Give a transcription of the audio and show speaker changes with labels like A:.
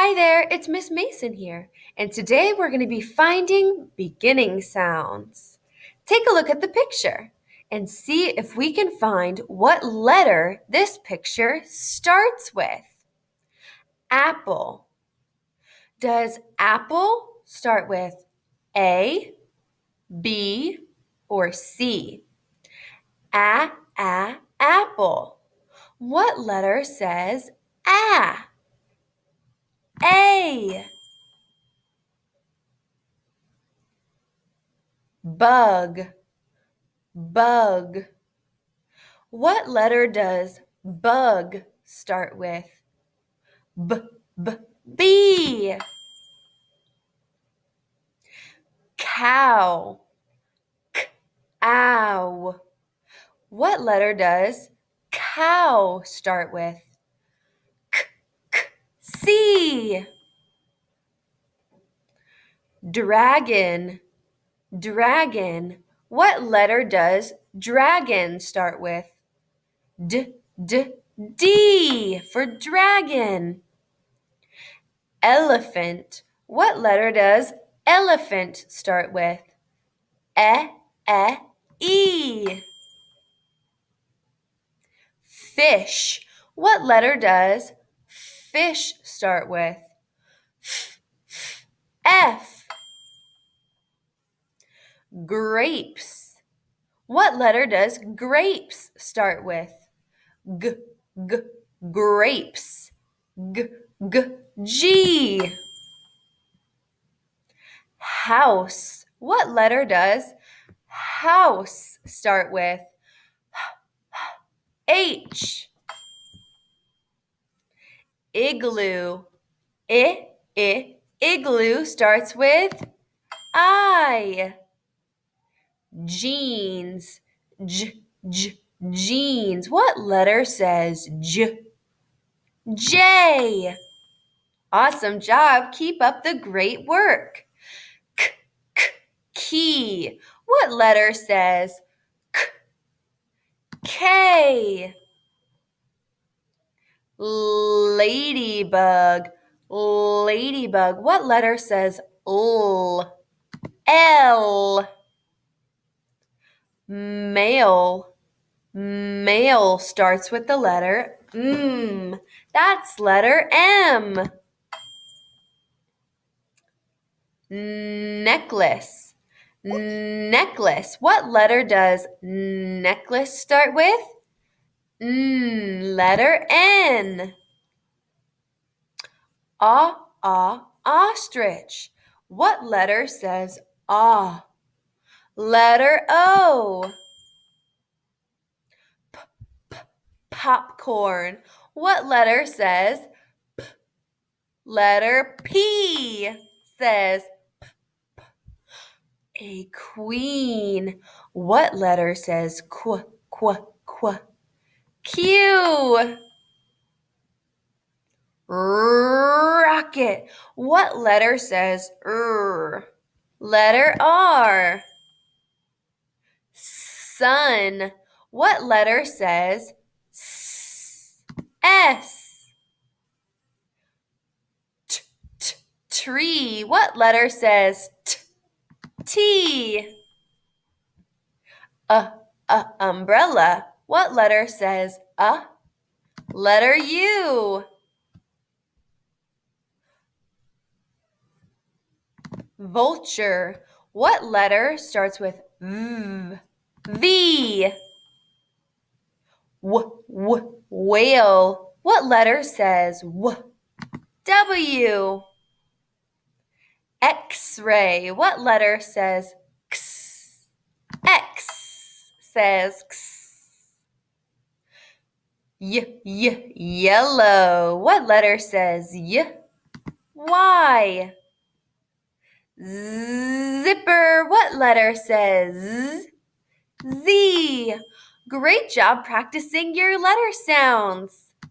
A: Hi there, it's Miss Mason here, and today we're going to be finding beginning sounds. Take a look at the picture and see if we can find what letter this picture starts with. Apple. Does apple start with A, B, or C? Apple. What letter says A? A. Bug. Bug. What letter does bug start with? B. Cow. Ow. What letter does cow start with? C. Dragon. Dragon. What letter does dragon start with? D for dragon. Elephant. What letter does elephant start with? E. Fish. What letter does fish start with? F. Grapes. What letter does grapes start with? Grapes. G. House. What letter does house start with? H. Igloo. Igloo starts with I. Jeans. Jeans. What letter says J? J. Awesome job. Keep up the great work. Key. What letter says K? Ladybug. Ladybug. What letter says L? L. Male. Male starts with the letter M. That's letter M. Necklace. Necklace. What letter does necklace start with? Letter N. Ostrich. What letter says ah? Letter O. Popcorn. What letter says P? Letter P says P. A queen. What letter says Q? Q. Rocket. What letter says R? Letter R. Sun. What letter says S? Tree. What letter says T? Umbrella. What letter says A? Letter U. Vulture. What letter starts with V? V. Whale. What letter says W? W. X-ray. What letter says X? X says X. Yellow. What letter says Y? Y. Zipper. What letter says Z? Z. Great job practicing your letter sounds.